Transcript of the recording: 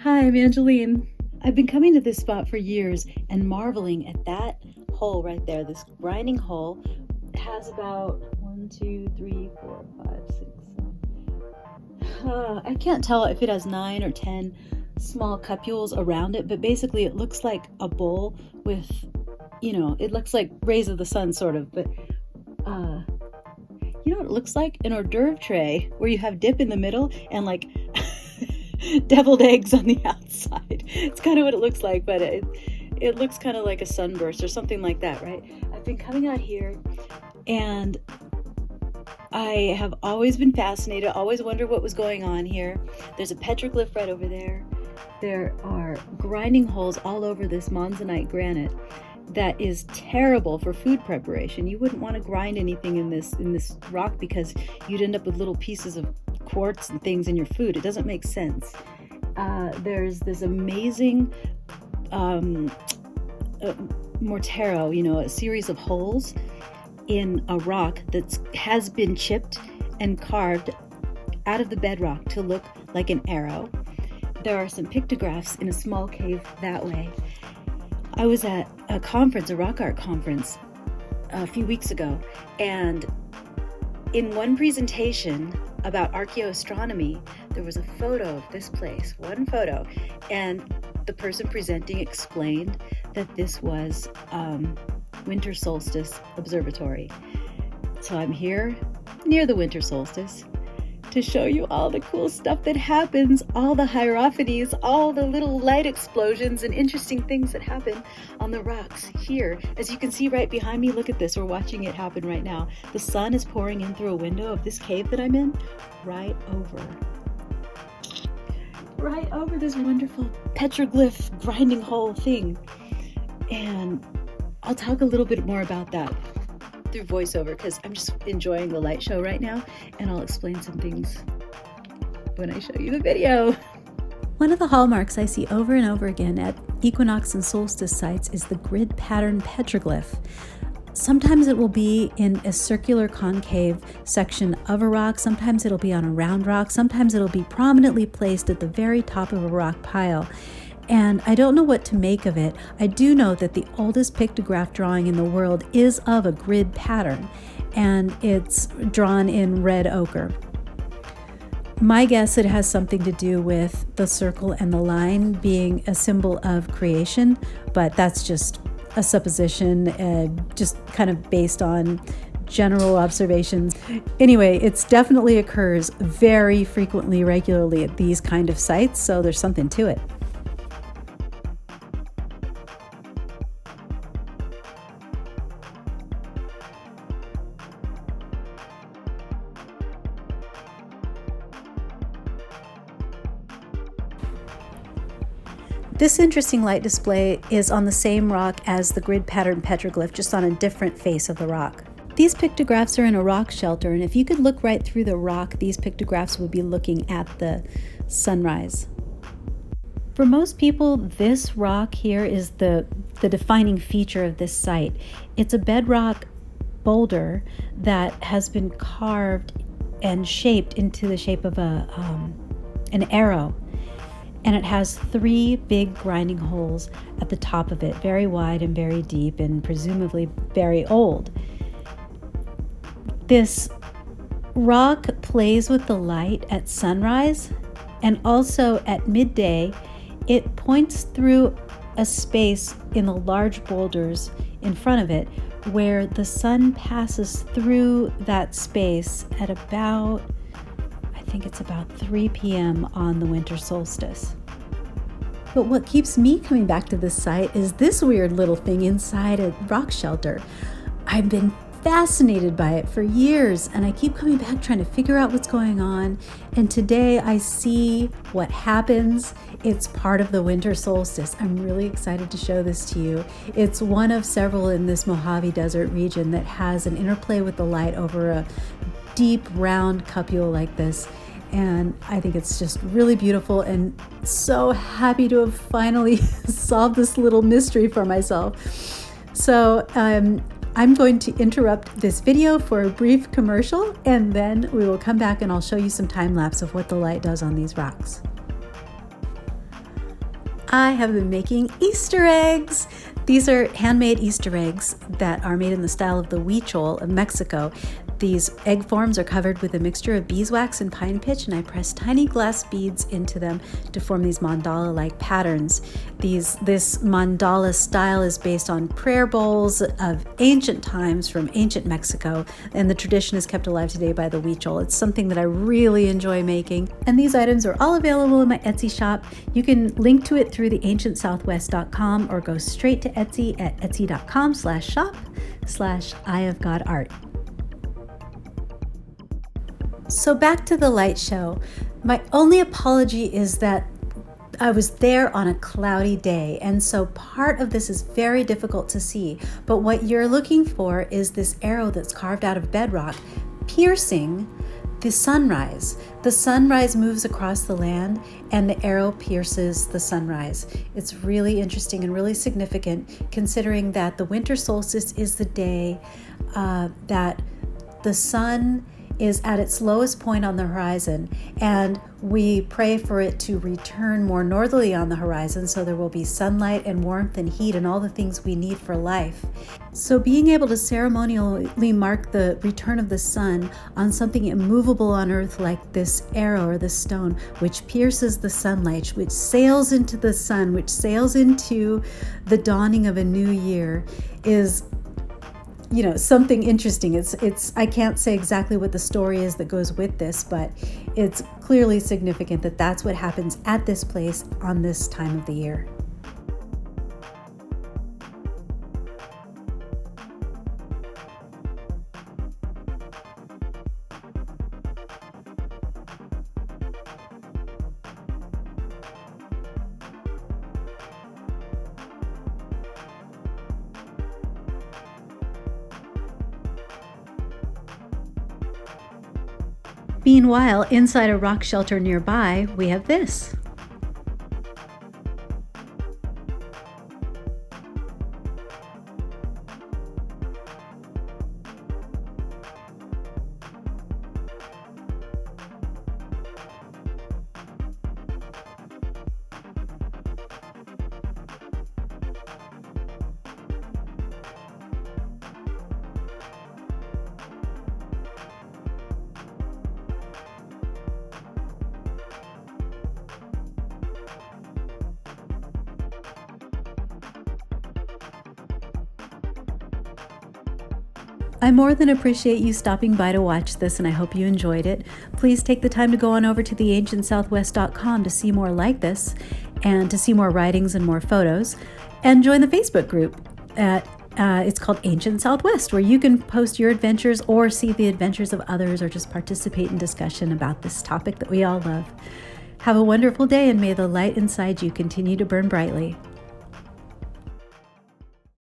Hi, I'm Angeline. I've been coming to this spot for years and marveling at that hole right there. This grinding hole has about 1, 2, 3, 4, 5, 6, 7. I can't tell if it has 9 or 10 small cupules around it, but basically it looks like a bowl with, it looks like rays of the sun sort of, but you know what it looks like? An hors d'oeuvre tray where you have dip in the middle and like deviled eggs on the outside. It's kind of what it looks like, but it looks kind of like a sunburst or something like that, right? I've been coming out here and I have always been fascinated, always wondered what was going on here. There's a petroglyph right over there. There are grinding holes all over this monzonite granite that is terrible for food preparation. You wouldn't want to grind anything in this rock because you'd end up with little pieces of quartz and things in your food. It doesn't make sense. There's this amazing mortero, a series of holes in a rock that has been chipped and carved out of the bedrock to look like an arrow. There are some pictographs in a small cave that way. I was at a conference, a rock art conference, a few weeks ago, and in one presentation about archaeoastronomy, there was a photo of this place, one photo, and the person presenting explained that this was Winter Solstice Observatory. So I'm here near the winter solstice to show you all the cool stuff that happens, all the hierophanies, all the little light explosions and interesting things that happen on the rocks here. As you can see right behind me, look at this, we're watching it happen right now. The sun is pouring in through a window of this cave that I'm in, right over this wonderful petroglyph grinding hole thing. And I'll talk a little bit more about that through voiceover because I'm just enjoying the light show right now, and I'll explain some things when I show you the video. One of the hallmarks I see over and over again at equinox and solstice sites is the grid pattern petroglyph. Sometimes it will be in a circular concave section of a rock, sometimes it'll be on a round rock, sometimes it'll be prominently placed at the very top of a rock pile. And I don't know what to make of it. I do know that the oldest pictograph drawing in the world is of a grid pattern, and it's drawn in red ochre. My guess it has something to do with the circle and the line being a symbol of creation, but that's just a supposition, just kind of based on general observations. Anyway, it definitely occurs very frequently, regularly at these kind of sites, so there's something to it. This interesting light display is on the same rock as the grid pattern petroglyph, just on a different face of the rock. These pictographs are in a rock shelter, and if you could look right through the rock, these pictographs would be looking at the sunrise. For most people, this rock here is the defining feature of this site. It's a bedrock boulder that has been carved and shaped into the shape of an arrow. And it has 3 big grinding holes at the top of it, very wide and very deep and presumably very old. This rock plays with the light at sunrise, and also at midday. It points through a space in the large boulders in front of it where the sun passes through that space at about, I think it's about 3 p.m. on the winter solstice. But what keeps me coming back to this site is this weird little thing inside a rock shelter. I've been fascinated by it for years, and I keep coming back trying to figure out what's going on. And today I see what happens. It's part of the winter solstice. I'm really excited to show this to you. It's one of several in this Mojave Desert region that has an interplay with the light over a deep round cupule like this. And I think it's just really beautiful, and so happy to have finally solved this little mystery for myself. So I'm going to interrupt this video for a brief commercial, and then we will come back and I'll show you some time lapse of what the light does on these rocks. I have been making Easter eggs. These are handmade Easter eggs that are made in the style of the huichol of Mexico. These egg forms are covered with a mixture of beeswax and pine pitch, and I press tiny glass beads into them to form these mandala-like patterns. This mandala style is based on prayer bowls of ancient times from ancient Mexico, and the tradition is kept alive today by the huichol. It's something that I really enjoy making, and these items are all available in my Etsy shop. You can link to it through theancientsouthwest.com or go straight to Etsy at etsy.com/shop/eyeofgodart. So back to the light show. My only apology is that I was there on a cloudy day, and so part of this is very difficult to see. But what you're looking for is this arrow that's carved out of bedrock, piercing the sunrise. The sunrise moves across the land, and the arrow pierces the sunrise. It's really interesting and really significant, considering that the winter solstice is the day that the sun is at its lowest point on the horizon, and we pray for it to return more northerly on the horizon, so there will be sunlight and warmth and heat and all the things we need for life. So being able to ceremonially mark the return of the sun on something immovable on earth like this arrow or this stone, which pierces the sunlight, which sails into the sun, which sails into the dawning of a new year, is something interesting. It's I can't say exactly what the story is that goes with this, but it's clearly significant that that's what happens at this place on this time of the year. Meanwhile, inside a rock shelter nearby, we have this. I more than appreciate you stopping by to watch this, and I hope you enjoyed it. Please take the time to go on over to theancientsouthwest.com to see more like this and to see more writings and more photos, and join the Facebook group it's called Ancient Southwest, where you can post your adventures or see the adventures of others or just participate in discussion about this topic that we all love. Have a wonderful day, and may the light inside you continue to burn brightly.